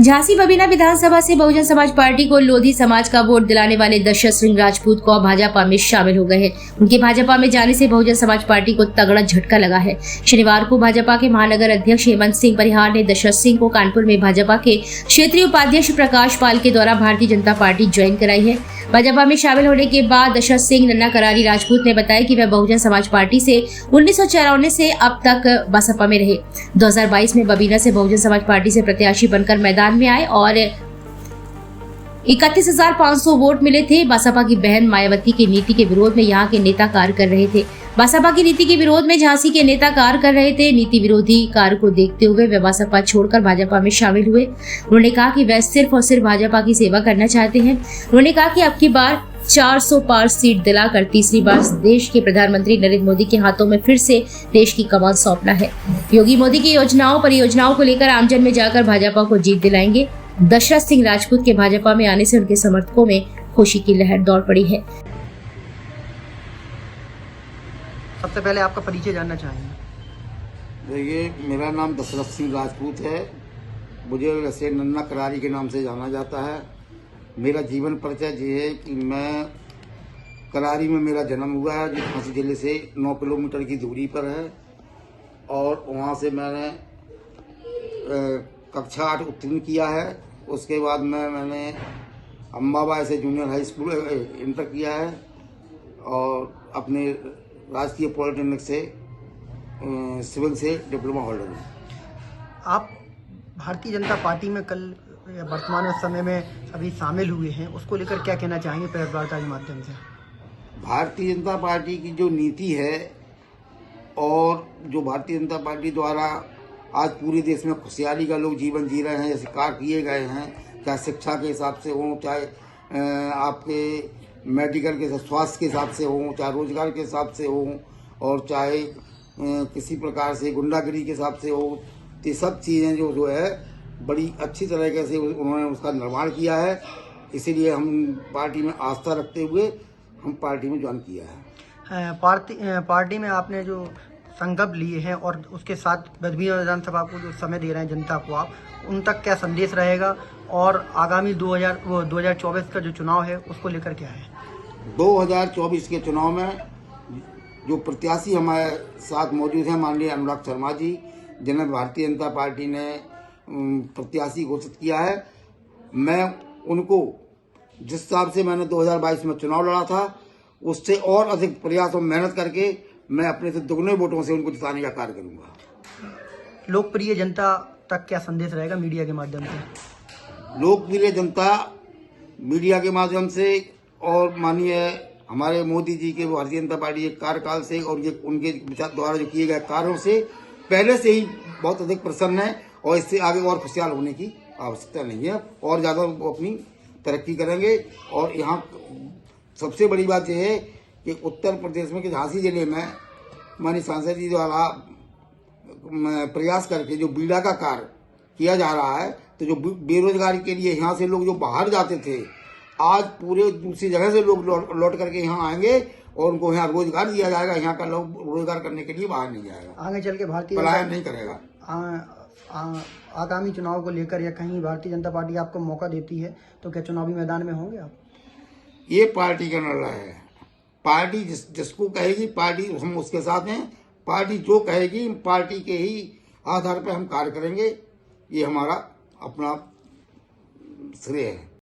झांसी बबीना विधानसभा से बहुजन समाज पार्टी को लोधी समाज का वोट दिलाने वाले दशरथ सिंह राजपूत को भाजपा में शामिल हो गए हैं। उनके भाजपा में जाने से बहुजन समाज पार्टी को तगड़ा झटका लगा है। शनिवार को भाजपा के महानगर अध्यक्ष हेमंत सिंह परिहार ने दशरथ सिंह को कानपुर में भाजपा के क्षेत्रीय उपाध्यक्ष प्रकाश पाल के द्वारा भारतीय जनता पार्टी ज्वाइन कराई है। भाजपा में शामिल होने के बाद दशरथ सिंह नन्ना करारी राजपूत ने बताया कि वह बहुजन समाज पार्टी से 1994 से अब तक बसपा में रहे। 2022 में बबीना से बहुजन समाज पार्टी से प्रत्याशी बनकर मैदान में आए और 31,500 वोट मिले थे। बसपा की बहन मायावती की नीति के विरोध में यहाँ के नेता कार्य कर रहे थे। बसपा की नीति के विरोध में झांसी के नेता कार्य कर रहे थे। नीति विरोधी कार्य को देखते हुए वे बसपा छोड़कर भाजपा में शामिल हुए। उन्होंने कहा कि वे सिर्फ और सिर्फ भाजपा की सेवा करना चाहते हैं। उन्होंने कहा कि अब की बार 400 पार सीट दिलाकर तीसरी बार देश के प्रधानमंत्री नरेंद्र मोदी के हाथों में फिर से देश की कमान सौंपना है। योगी मोदी की योजनाओं परियोजनाओं को लेकर आमजन में जाकर भाजपा को जीत दिलाएंगे। दशरथ सिंह राजपूत के भाजपा में आने से उनके समर्थकों में खुशी की लहर दौड़ पड़ी है। सबसे पहले आपका परिचय जानना चाहेंगे। देखिए, मेरा नाम दशरथ सिंह राजपूत है। मुझे वैसे नन्ना करारी के नाम से जाना जाता है। मेरा जीवन परिचय ये है कि मैं करारी में मेरा जन्म हुआ है, जो झांसी जिले से 9 किलोमीटर की दूरी पर है। और वहाँ से मैंने कक्षा 8 उत्तीर्ण किया है। उसके बाद मैंने अम्बाबाई से जूनियर हाई स्कूल इंटर किया है और अपने राजकीय पॉलिटेक्निक से सिविल से डिप्लोमा होल्डर हूँ। आप भारतीय जनता पार्टी में कल वर्तमान समय में अभी शामिल हुए हैं, उसको लेकर क्या कहना चाहेंगे प्रेस वार्ता के माध्यम से? भारतीय जनता पार्टी की जो नीति है और जो भारतीय जनता पार्टी द्वारा आज पूरे देश में खुशहाली का लोग जीवन जी रहे हैं, जैसे कार्य किए गए हैं, चाहे शिक्षा के हिसाब से हो, चाहे आपके मेडिकल के स्वास्थ्य के हिसाब से हो, चाहे रोजगार के हिसाब से हो, और चाहे किसी प्रकार से गुंडागिरी के हिसाब से हो, ये सब चीज़ें जो है बड़ी अच्छी तरीके से उन्होंने उसका निर्माण किया है। इसीलिए हम पार्टी में आस्था रखते हुए हम पार्टी में ज्वाइन किया है। पार्टी में आपने जो संकल्प लिए हैं और उसके साथ बबीना विधानसभा को जो समय दे रहे हैं जनता को, आप उन तक क्या संदेश रहेगा और आगामी 2024 का जो चुनाव है उसको लेकर क्या है? 2024 के चुनाव में जो प्रत्याशी हमारे साथ मौजूद हैं, माननीय अनुराग शर्मा जी, जिन्हें भारतीय जनता पार्टी ने प्रत्याशी घोषित किया है, मैं उनको जिस हिसाब से मैंने 2022 में चुनाव लड़ा था उससे और अधिक प्रयास और मेहनत करके मैं अपने से दुगने वोटों से उनको जिताने का कार्य करूंगा। लोकप्रिय जनता तक क्या संदेश रहेगा मीडिया के माध्यम से? लोकप्रिय जनता मीडिया के माध्यम से और माननीय हमारे मोदी जी के भारतीय जनता पार्टी के कार्यकाल से और ये उनके द्वारा जो किए गए कार्यों से पहले से ही बहुत अधिक प्रसन्न है और इससे आगे और खुशहाल होने की आवश्यकता नहीं है और ज़्यादा वो अपनी तरक्की करेंगे। और यहाँ सबसे बड़ी बात यह है कि उत्तर प्रदेश में कि झांसी जिले में माननीय सांसद जी द्वारा प्रयास करके जो बीड़ा का कार्य किया जा रहा है, तो जो बेरोजगारी के लिए यहाँ से लोग जो बाहर जाते थे, आज पूरे दूसरी जगह से लोग लौट करके यहाँ आएंगे और उनको यहाँ रोजगार दिया जाएगा। यहाँ का लोग रोजगार करने के लिए बाहर नहीं जाएगा, आगे चल के भारतीय पलायन नहीं करेगा। आगामी चुनाव को लेकर या कहीं भारतीय जनता पार्टी आपको मौका देती है तो क्या चुनावी मैदान में होंगे आप? ये पार्टी का निर्णय है। पार्टी जिसको कहेगी पार्टी हम उसके साथ हैं। पार्टी जो कहेगी पार्टी के ही आधार पर हम कार्य करेंगे। ये हमारा अपना श्रेय है।